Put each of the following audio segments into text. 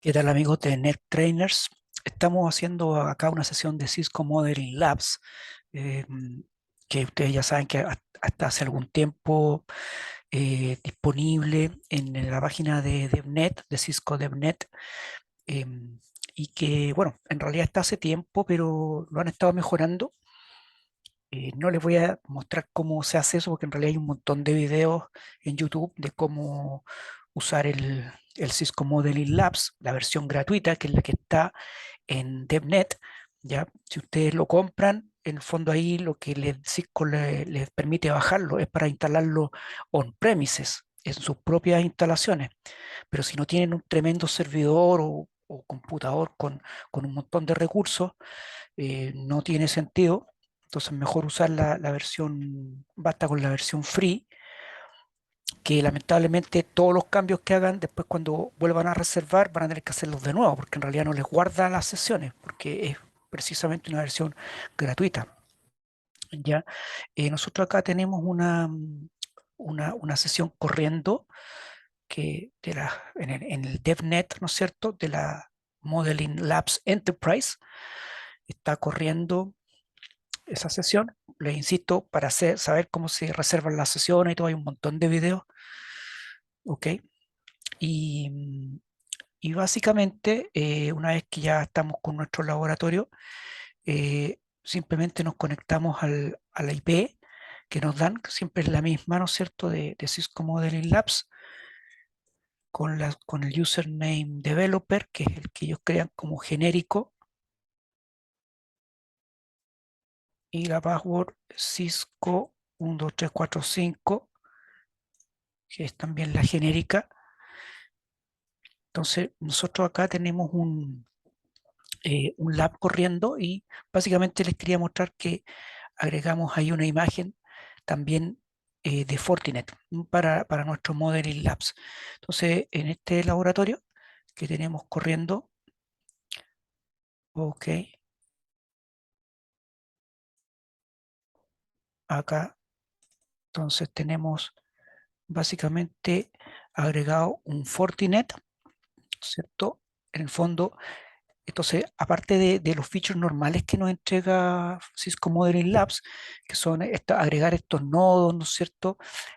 ¿Qué tal amigos de NetTrainers? Estamos haciendo acá una sesión de Cisco Modeling Labs, eh, que ustedes ya saben que hasta hace algún tiempo disponible en la página de DevNet, de Cisco DevNet, eh, y que, bueno, en realidad está hace tiempo, pero lo han estado mejorando. No les voy a mostrar cómo se hace eso, porque en realidad hay un montón de videos en YouTube de cómo usar el Cisco Modeling Labs, la versión gratuita, que es la que está en DevNet. ¿Ya? Si ustedes lo compran, en el fondo ahí lo que Cisco les permite bajarlo es para instalarlo on-premises, en sus propias instalaciones. Pero si no tienen un tremendo servidor o computador con un montón de recursos, no tiene sentido. Entonces mejor usar la versión, basta con la versión free, que lamentablemente todos los cambios que hagan después cuando vuelvan a reservar van a tener que hacerlos de nuevo, porque en realidad no les guarda las sesiones, porque es precisamente una versión gratuita. Ya, nosotros acá tenemos una sesión corriendo en el DevNet, ¿no es cierto?, de la Modeling Labs Enterprise. Está corriendo esa sesión. Les insisto, para saber cómo se reservan las sesiones y todo, hay un montón de videos, ¿ok? Y, y básicamente, una vez que ya estamos con nuestro laboratorio, simplemente nos conectamos a la IP que nos dan, que siempre es la misma, ¿no es cierto?, de Cisco Modeling Labs, con el username developer, que es el que ellos crean como genérico, y la password Cisco 12345, que es también la genérica. Entonces, nosotros acá tenemos un lab corriendo y básicamente les quería mostrar que agregamos ahí una imagen también de Fortinet para nuestro Modeling Labs. Entonces, en este laboratorio que tenemos corriendo, ok, acá, entonces tenemos básicamente agregado un Fortinet, ¿cierto? En el fondo, entonces, aparte de los features normales que nos entrega Cisco Modeling Labs, que son agregar estos nodos, ¿no es cierto?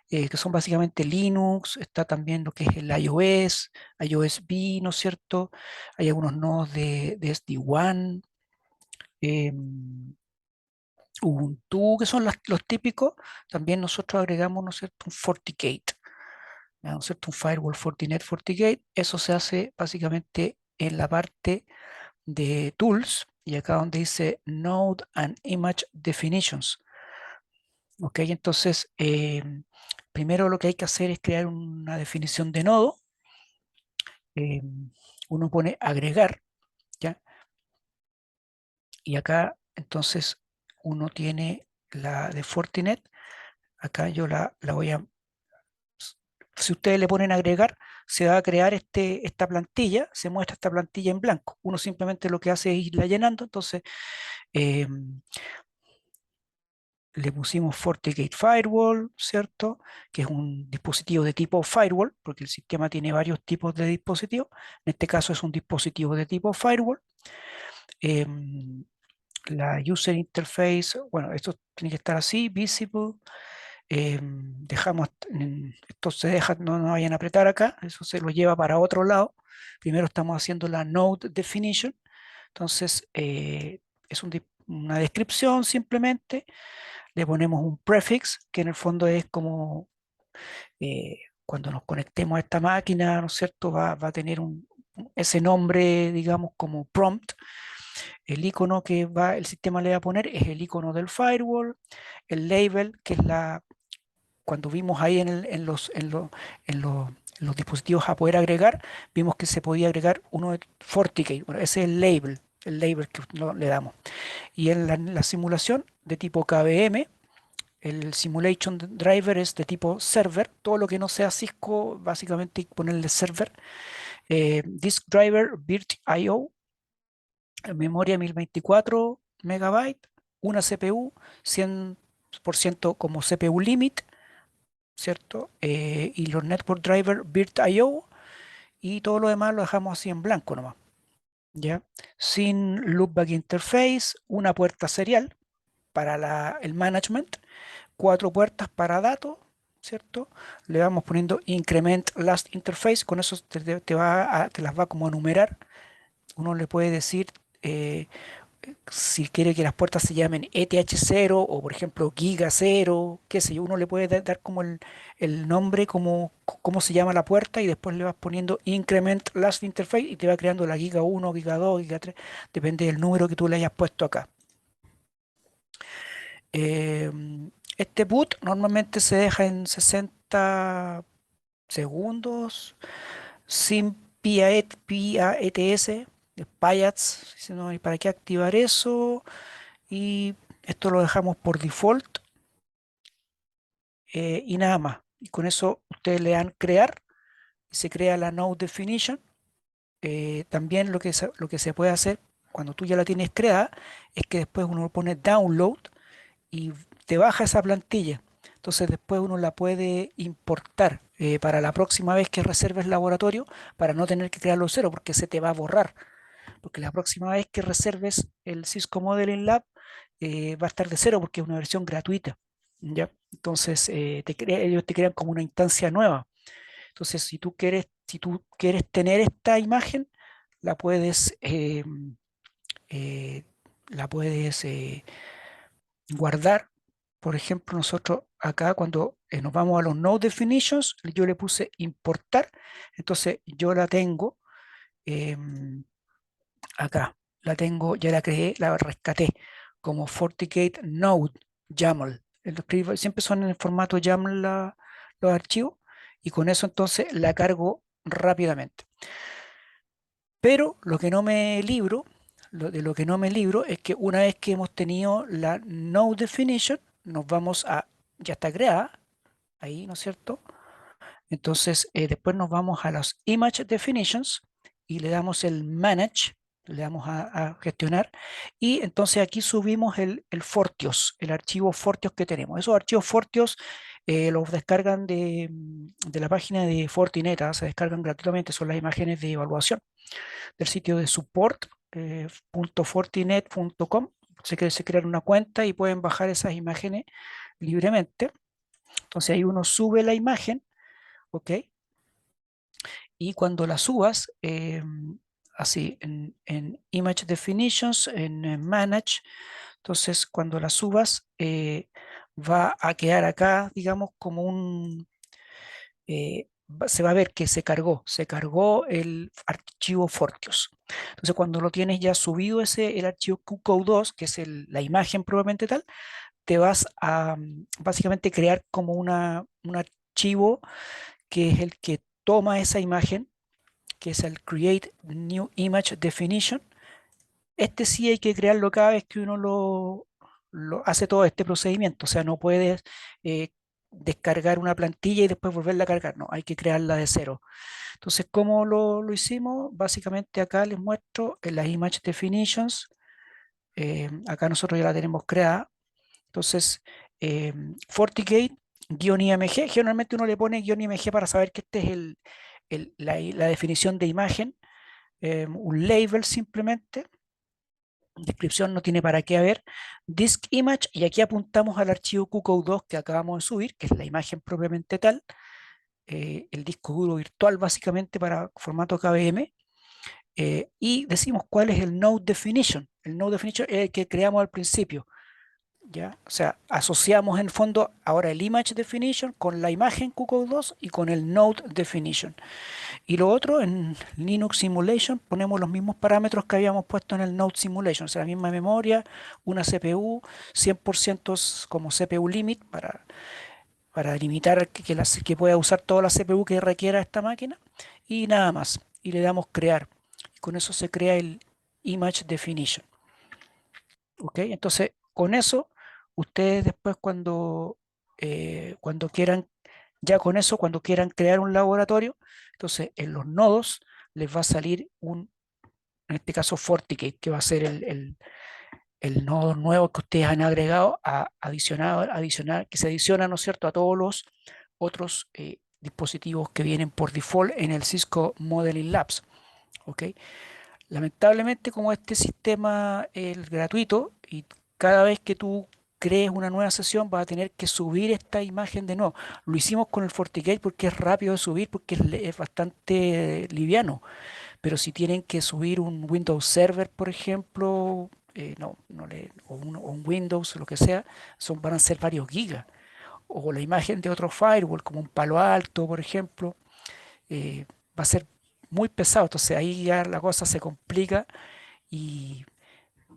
Que son básicamente Linux, está también lo que es el iOS, iOS B, ¿no es cierto? Hay algunos nodos de SD-WAN, Ubuntu, que son los típicos. También nosotros agregamos, ¿no es cierto?, un FortiGate, ¿no es cierto? Un firewall Fortinet FortiGate. Eso se hace básicamente en la parte de Tools y acá donde dice Node and Image Definitions. Ok, entonces primero lo que hay que hacer es crear una definición de nodo. eh, Uno pone agregar, ¿ya? Y acá entonces uno tiene la de Fortinet. Acá yo la voy a... Si ustedes le ponen agregar, se va a crear esta plantilla, se muestra esta plantilla en blanco. Uno simplemente lo que hace es irla llenando. Entonces, eh, le pusimos FortiGate Firewall, ¿cierto? Que es un dispositivo de tipo firewall, porque el sistema tiene varios tipos de dispositivos. En este caso es un dispositivo de tipo firewall. Em, la user interface, bueno, esto tiene que estar así, visible. Dejamos, esto se deja, no vayan a apretar acá, eso se lo lleva para otro lado. Primero estamos haciendo la node definition, entonces es una descripción simplemente. Le ponemos un prefix, que en el fondo es como cuando nos conectemos a esta máquina, ¿no es cierto? Va a tener ese nombre, digamos, como prompt. El icono que el sistema le va a poner es el icono del firewall. El label, que es cuando vimos ahí en los dispositivos a poder agregar, vimos que se podía agregar uno de FortiGate. Bueno, ese es el label que le damos. Y en la simulación de tipo KVM, el simulation driver es de tipo server. Todo lo que no sea Cisco, básicamente hay que ponerle server. Disk driver virt.io, memoria 1024 megabytes, una CPU, 100% como CPU limit, ¿cierto? Y los network driver virt.io y todo lo demás lo dejamos así en blanco nomás, ¿ya? Sin loopback interface, una puerta serial para el management, cuatro puertas para datos, ¿cierto? Le vamos poniendo increment last interface, con eso te las va como a numerar. Uno le puede decir eh, si quiere que las puertas se llamen ETH0 o por ejemplo Giga 0, qué sé yo, uno le puede dar como el nombre, como cómo se llama la puerta y después le vas poniendo increment last interface y te va creando la Giga 1, Giga 2, Giga 3, depende del número que tú le hayas puesto acá. Eh, este boot normalmente se deja en 60 segundos sin PAETS, PAYATS, si no hay para qué activar eso. Y esto lo dejamos por default y nada más. Y con eso ustedes le dan crear y se crea la node definition. También lo que se puede hacer cuando tú ya la tienes creada es que después uno pone download y te baja esa plantilla. Entonces después uno la puede importar para la próxima vez que reserves laboratorio para no tener que crearlo cero porque se te va a borrar. Porque la próxima vez que reserves el Cisco Modeling Lab va a estar de cero porque es una versión gratuita. ¿Ya? Entonces ellos te crean como una instancia nueva. Entonces si tú quieres tener esta imagen, la puedes, eh, la puedes guardar. Por ejemplo, nosotros acá cuando nos vamos a los Node Definitions, yo le puse importar, entonces yo la tengo acá, la tengo, ya la creé, la rescaté como FortiGate Node YAML. Siempre son en el formato YAML los archivos y con eso entonces la cargo rápidamente. Pero lo que no me libro, de lo que no me libro es que una vez que hemos tenido la Node Definition, nos vamos a, ya está creada, ahí, ¿no es cierto? Entonces, después nos vamos a los Image Definitions y le damos el Manage, le damos a gestionar, y entonces aquí subimos el Fortios, el archivo Fortios que tenemos. Esos archivos Fortios los descargan de la página de Fortinet, se descargan gratuitamente, son las imágenes de evaluación del sitio de support .fortinet.com. Se crean una cuenta y pueden bajar esas imágenes libremente. Entonces ahí uno sube la imagen, ¿ok? Y cuando la subas, así en Image Definitions, en Manage, entonces cuando la subas va a quedar acá, digamos, como se va a ver que se cargó el archivo Fortios. Entonces cuando lo tienes ya subido el archivo QCOW2, que es la imagen probablemente tal, te vas a básicamente crear como un archivo que es el que toma esa imagen, que es el Create New Image Definition. Este sí hay que crearlo cada vez que uno lo hace todo este procedimiento. O sea, no puedes eh, descargar una plantilla y después volverla a cargar. No, hay que crearla de cero. Entonces, ¿cómo lo hicimos? Básicamente acá les muestro en las Image Definitions. Acá nosotros ya la tenemos creada. Entonces, FortiGate-IMG, generalmente uno le pone -IMG para saber que este es la definición de imagen, un label simplemente, descripción no tiene para qué haber, disk image, y aquí apuntamos al archivo QCOW2 que acabamos de subir, que es la imagen propiamente tal, el disco duro virtual básicamente para formato KVM, y decimos cuál es el node definition. El node definition es el que creamos al principio. ¿Ya? O sea, asociamos en fondo ahora el image definition con la imagen QCOW2 y con el node definition. Y lo otro, en Linux Simulation ponemos los mismos parámetros que habíamos puesto en el Node Simulation, o sea, la misma memoria, una CPU, 100% como CPU limit para limitar que pueda usar toda la CPU que requiera esta máquina y nada más. Y le damos crear. Y con eso se crea el Image Definition. ¿Ok? Entonces, con eso, ustedes después cuando quieran, ya con eso, cuando quieran crear un laboratorio, entonces en los nodos les va a salir en este caso FortiGate, que va a ser el nodo nuevo que ustedes han agregado, adicional, que se adiciona, ¿no es cierto?, a todos los otros dispositivos que vienen por default en el Cisco Modeling Labs. ¿Ok? Lamentablemente, como este sistema es gratuito y cada vez que tú crees una nueva sesión vas a tener que subir esta imagen de nuevo. Lo hicimos con el FortiGate porque es rápido de subir, porque es bastante liviano. Pero si tienen que subir un Windows Server, por ejemplo, o un Windows, lo que sea, van a ser varios gigas. O la imagen de otro firewall, como un Palo Alto, por ejemplo, eh, va a ser muy pesado. Entonces ahí ya la cosa se complica y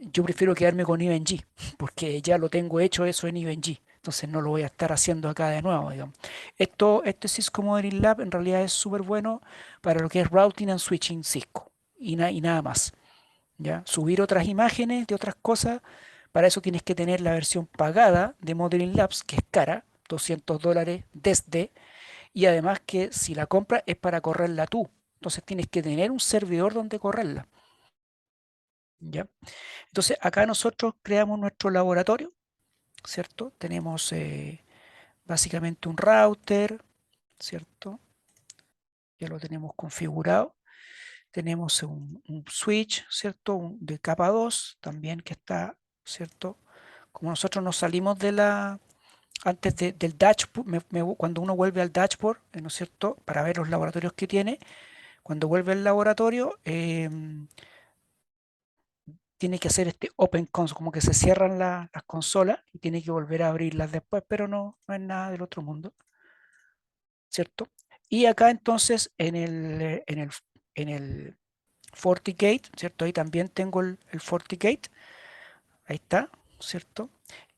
yo prefiero quedarme con EVE-NG, porque ya lo tengo hecho eso en EVE-NG. Entonces no lo voy a estar haciendo acá de nuevo, digamos. Este Cisco Modeling Lab en realidad es súper bueno para lo que es routing and switching Cisco y nada más. ¿Ya? Subir otras imágenes de otras cosas, para eso tienes que tener la versión pagada de Modeling Labs, que es cara, $200 desde, y además que si la compras es para correrla tú. Entonces tienes que tener un servidor donde correrla. ¿Ya? Entonces acá nosotros creamos nuestro laboratorio, ¿cierto? Tenemos básicamente un router, ¿cierto? Ya lo tenemos configurado. Tenemos un switch, ¿cierto? De capa 2 también que está, ¿cierto? Como nosotros nos salimos del dashboard, cuando uno vuelve al dashboard, ¿no es cierto? Para ver los laboratorios que tiene, cuando vuelve al laboratorio, tiene que hacer este open console, como que se cierran las consolas y tiene que volver a abrirlas después, pero no es nada del otro mundo, ¿cierto? Y acá entonces en el FortiGate, ¿cierto? Ahí también tengo el FortiGate, ahí está, ¿cierto?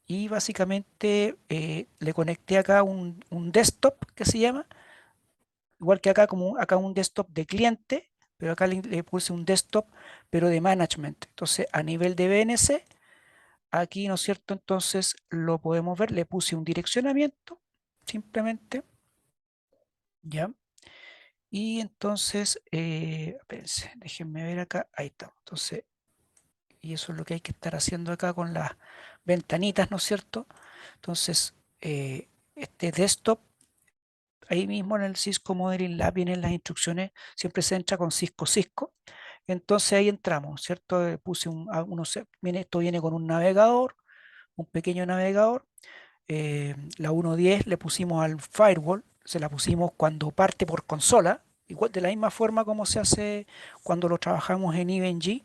Y básicamente le conecté acá un desktop que se llama, igual que acá, como acá un desktop de cliente, pero acá le puse un desktop, pero de management. Entonces, a nivel de BNC, aquí, ¿no es cierto? Entonces lo podemos ver, le puse un direccionamiento, simplemente, ¿ya? Y entonces, espérense, déjenme ver acá, ahí está. Entonces, y eso es lo que hay que estar haciendo acá con las ventanitas, ¿no es cierto? Entonces, este desktop, ahí mismo en el Cisco Modeling Lab vienen las instrucciones, siempre se entra con Cisco. Entonces ahí entramos, ¿cierto? Puse esto viene con un navegador, un pequeño navegador. La 1.10 le pusimos al firewall, se la pusimos cuando parte por consola, igual de la misma forma como se hace cuando lo trabajamos en EVE-NG.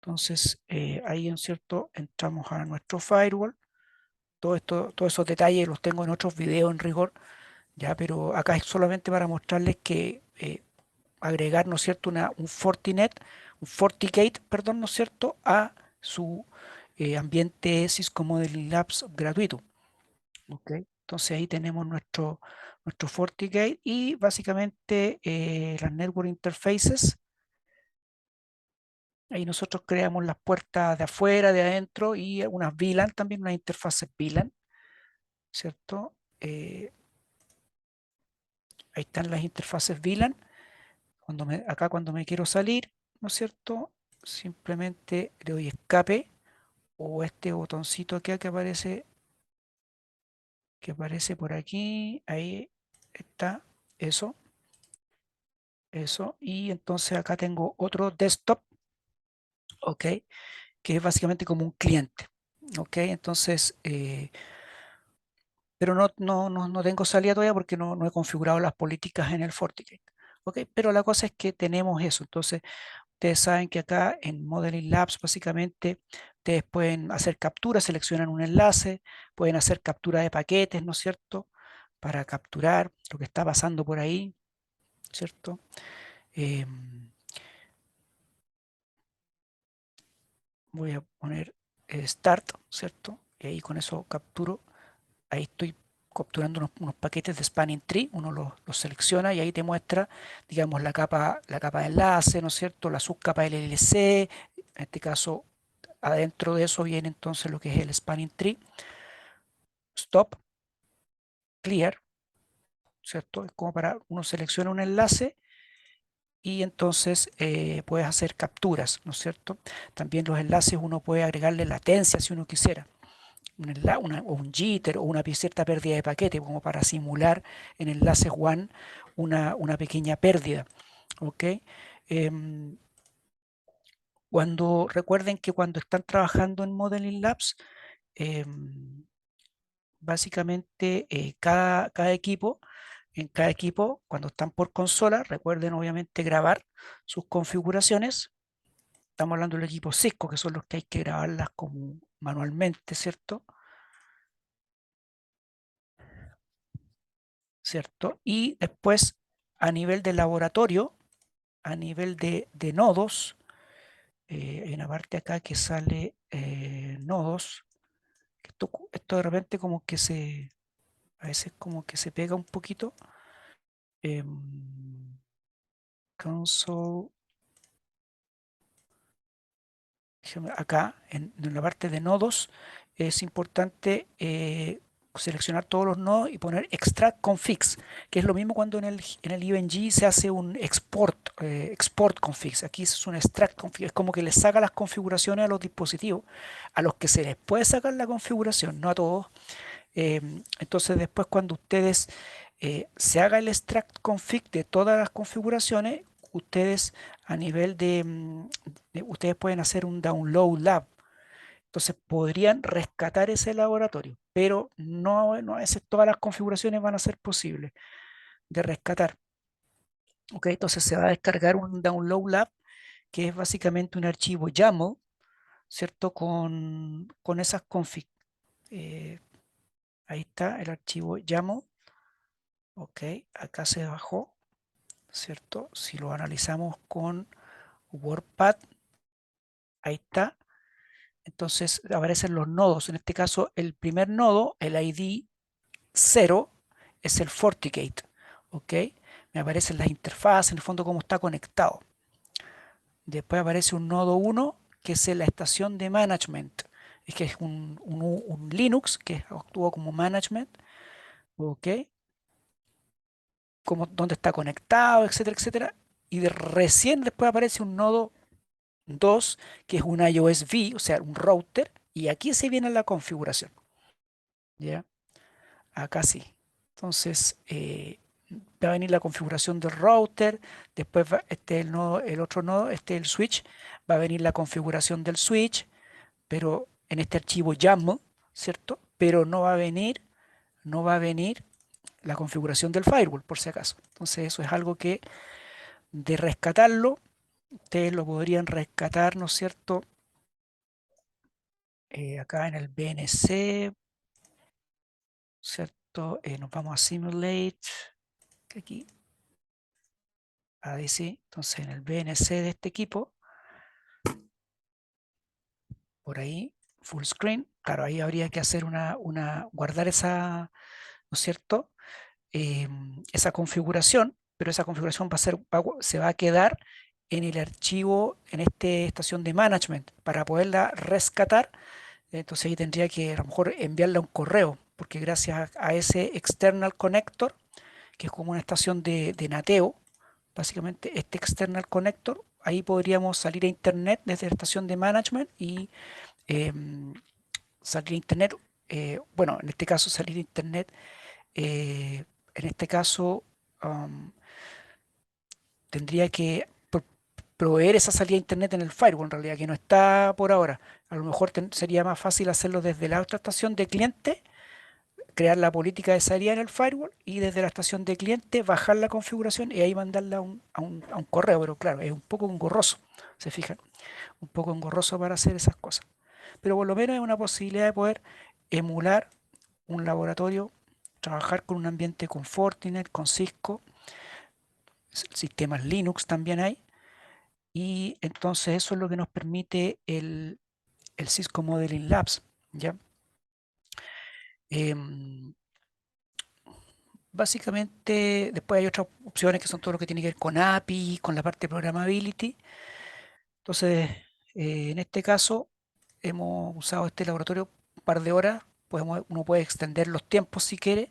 Entonces, ahí en cierto entramos a nuestro firewall. Todos esos detalles los tengo en otros videos en rigor, ya, pero acá es solamente para mostrarles que agregar, ¿no es cierto?, un FortiGate, perdón, ¿no es cierto?, a su ambiente Cisco Modeling Labs gratuito. ¿Ok? Entonces ahí tenemos nuestro FortiGate y básicamente las Network Interfaces. Ahí nosotros creamos las puertas de afuera, de adentro y unas VLAN también, unas interfaces VLAN, ¿cierto? Ahí están las interfaces VLAN. Acá cuando me quiero salir, ¿no es cierto? Simplemente le doy escape o este botoncito acá que aparece por aquí. Ahí está, eso, eso. Y entonces acá tengo otro desktop, ¿ok? Que es básicamente como un cliente, ¿ok? Entonces, pero no tengo salida todavía porque no he configurado las políticas en el FortiGate. ¿Ok? Pero la cosa es que tenemos eso. Entonces, ustedes saben que acá en Modeling Labs, básicamente, ustedes pueden hacer capturas, seleccionan un enlace, pueden hacer captura de paquetes, ¿no es cierto? Para capturar lo que está pasando por ahí, ¿cierto? Voy a poner Start, ¿cierto? Y ahí con eso capturo. Ahí estoy capturando unos paquetes de Spanning Tree, uno los selecciona y ahí te muestra, digamos, la capa de enlace, ¿no es cierto? La subcapa del LLC, en este caso, adentro de eso viene entonces lo que es el Spanning Tree, Stop, Clear, ¿cierto? Es como para uno selecciona un enlace y entonces puedes hacer capturas, ¿no es cierto? También los enlaces uno puede agregarle latencia si uno quisiera. o un jitter o una cierta pérdida de paquete, como para simular en enlaces WAN una pequeña pérdida. ¿Ok? Em, recuerden que cuando están trabajando en Modeling Labs, em, básicamente en cada equipo, cuando están por consola, recuerden obviamente grabar sus configuraciones. Estamos hablando del equipo Cisco, que son los que hay que grabarlas como manualmente, ¿cierto? ¿Cierto? Y después, a nivel de laboratorio, a nivel de nodos, hay una parte acá que sale nodos. Esto de repente como que a veces como que se pega un poquito. Em, console, acá en la parte de nodos es importante seleccionar todos los nodos y poner extract configs, que es lo mismo cuando en el IBM se hace un export configs. Aquí es un extract config, es como que le saca las configuraciones a los dispositivos a los que se les puede sacar la configuración, no a todos. Entonces después cuando ustedes se haga el extract config de todas las configuraciones, ustedes a nivel ustedes pueden hacer un download lab. Entonces podrían rescatar ese laboratorio, pero no a veces todas las configuraciones van a ser posibles de rescatar. Ok, entonces se va a descargar un download lab, que es básicamente un archivo YAML, ¿cierto? Con esas config. Eh, ahí está el archivo YAML. Ok, acá se bajó, ¿cierto? Si lo analizamos con WordPad, ahí está. Entonces aparecen los nodos. En este caso, el primer nodo, el ID 0, es el FortiGate. ¿Ok? Me aparecen las interfaces, en el fondo cómo está conectado. Después aparece un nodo 1, que es la estación de management. Es que es un Linux que actúa como management. ¿Ok? Como, dónde está conectado, etcétera, etcétera. Y recién después aparece un nodo 2, que es un iOS V, o sea, un router, y aquí se viene la configuración. ¿Ya? Acá sí. Entonces, va a venir la configuración del router, después el otro nodo, el switch, va a venir la configuración del switch, pero en este archivo YAML, ¿cierto? Pero no va a venir la configuración del firewall, por si acaso. Entonces, eso es algo que de rescatarlo, ustedes lo podrían rescatar, ¿no es cierto? Acá en el BNC, ¿cierto? Nos vamos a Simulate, que aquí, ADC, entonces en el BNC de este equipo, por ahí, full screen, claro, ahí habría que hacer guardar esa, ¿no es cierto? Esa configuración, pero esa configuración se va a quedar en el archivo, en esta estación de management, para poderla rescatar. Entonces ahí tendría que a lo mejor enviarle un correo, porque gracias a ese external connector, que es como una estación de nateo, básicamente este external connector, ahí podríamos salir a internet desde la estación de management y eh, salir a internet, bueno, en este caso salir a internet, en este caso um, tendría que proveer esa salida a internet en el firewall, en realidad, que no está por ahora. A lo mejor sería más fácil hacerlo desde la otra estación de cliente, crear la política de salida en el firewall y desde la estación de cliente bajar la configuración y ahí mandarla a un correo, pero claro, es un poco engorroso, se fijan, un poco engorroso para hacer esas cosas. Pero por lo menos es una posibilidad de poder emular un laboratorio, trabajar con un ambiente con Fortinet, con Cisco, sistemas Linux también hay, y entonces eso es lo que nos permite el Cisco Modeling Labs, ¿ya? Em, Básicamente, después hay otras opciones que son todo lo que tiene que ver con API, con la parte de programmability. Entonces, en este caso, hemos usado este laboratorio un par de horas. Uno puede extender los tiempos si quiere.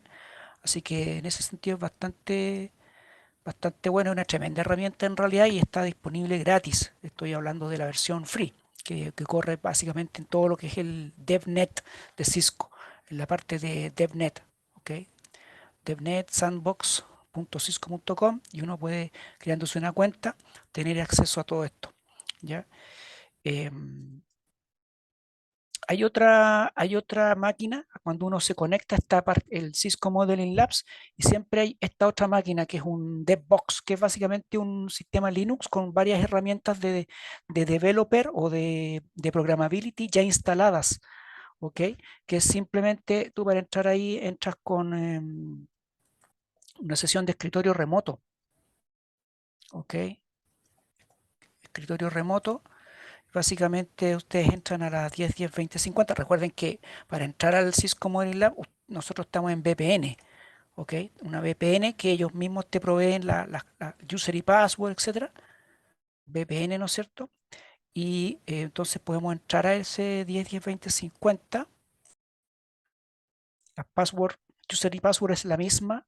Así que en ese sentido es bastante bueno, una tremenda herramienta en realidad y está disponible gratis. Estoy hablando de la versión free. que corre básicamente en todo lo que es el DevNet de Cisco, en la parte de DevNet, ¿ok? DevNet sandbox.cisco.com y uno puede, creándose una cuenta, tener acceso a todo esto, ¿ya? Em, hay otra máquina, cuando uno se conecta está el Cisco Modeling Labs y siempre hay esta otra máquina que es un DevBox, que es básicamente un sistema Linux con varias herramientas de developer o de programmability ya instaladas, ¿ok? Que es simplemente tú para entrar ahí entras con una sesión de escritorio remoto, ¿ok? Escritorio remoto. Básicamente ustedes entran a las 10, 10, 20, 50. Recuerden que para entrar al Cisco Modeling Lab nosotros estamos en VPN, ¿ok? Una VPN que ellos mismos te proveen la user y password, etcétera. VPN, ¿no es cierto? Y entonces podemos entrar a ese 10, 10, 20, 50. La password, user y password es la misma.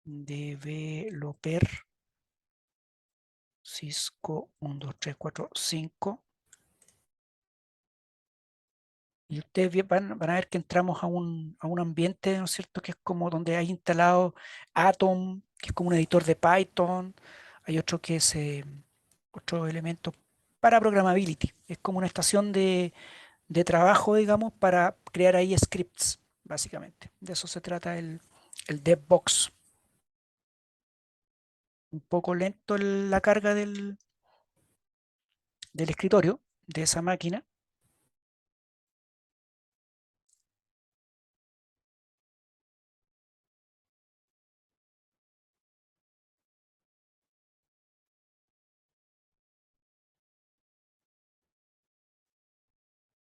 Developer Cisco 1, 2, 3, 4, 5. Y ustedes van a ver que entramos a un ambiente, ¿no es cierto?, que es como donde hay instalado Atom, que es como un editor de Python. Hay otro que es otro elemento para programmability. Es como una estación de trabajo, digamos, para crear ahí scripts, básicamente. De eso se trata el DevBox. Un poco lento la carga del escritorio, de esa máquina.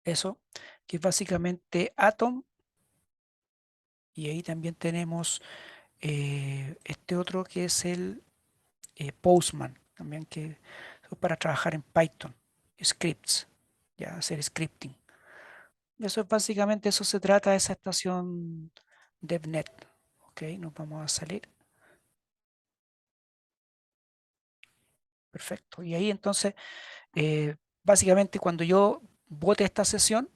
Eso, que es básicamente Atom. Y ahí también tenemos este otro que es el Postman, también que es para trabajar en Python, scripts, ya hacer scripting. Eso es básicamente, eso se trata de esa estación DevNet. Ok, nos vamos a salir. Perfecto. Y ahí entonces, básicamente cuando yo bote esta sesión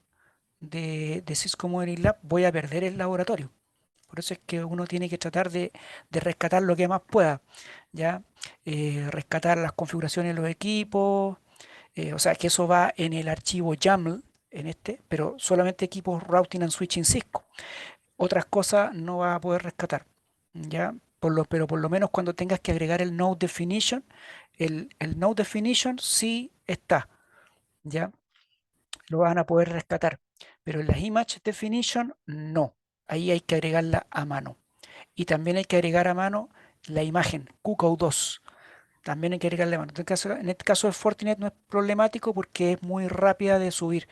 de Cisco Modeling Lab, voy a perder el laboratorio. Por eso es que uno tiene que tratar de rescatar lo que más pueda, ¿ya? Rescatar las configuraciones de los equipos, o sea que eso va en el archivo YAML, en este, pero solamente equipos routing and switching Cisco. Otras cosas no va a poder rescatar, ¿ya? Pero por lo menos cuando tengas que agregar el node definition, el node definition sí está, ¿ya? Lo van a poder rescatar, pero en las image definition no. Ahí hay que agregarla a mano. Y también hay que agregar a mano la imagen, QCOW2. También hay que agregarle a mano. En este caso de Fortinet no es problemático porque es muy rápida de subir,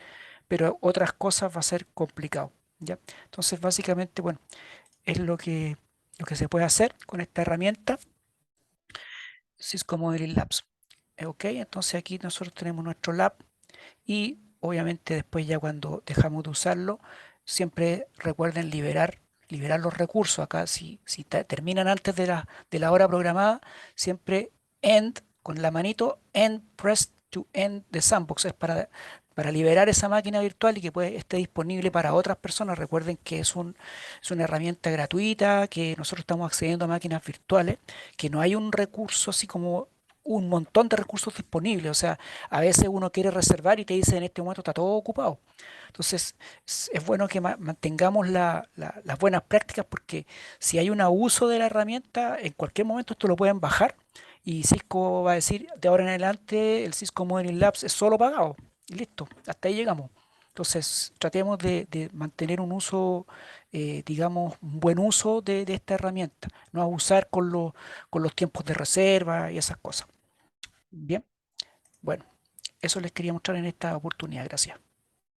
pero otras cosas va a ser complicado, ¿ya? Entonces, básicamente, bueno, es lo que se puede hacer con esta herramienta Cisco Modeling Labs. Ok, entonces aquí nosotros tenemos nuestro lab y obviamente después ya cuando dejamos de usarlo, siempre recuerden liberar los recursos. Acá si terminan antes de la hora programada, siempre end con la manito, end press to end the sandbox. Es para liberar esa máquina virtual y que esté disponible para otras personas. Recuerden que es una herramienta gratuita, que nosotros estamos accediendo a máquinas virtuales, que no hay un recurso así como un montón de recursos disponibles. O sea, a veces uno quiere reservar y te dice en este momento está todo ocupado. Entonces, es bueno que mantengamos las buenas prácticas porque si hay un abuso de la herramienta, en cualquier momento esto lo pueden bajar y Cisco va a decir de ahora en adelante el Cisco Modeling Labs es solo pagado. Y listo, hasta ahí llegamos. Entonces, tratemos de mantener un uso, digamos, un buen uso de esta herramienta, no abusar con los tiempos de reserva y esas cosas. Bien, bueno, eso les quería mostrar en esta oportunidad. Gracias.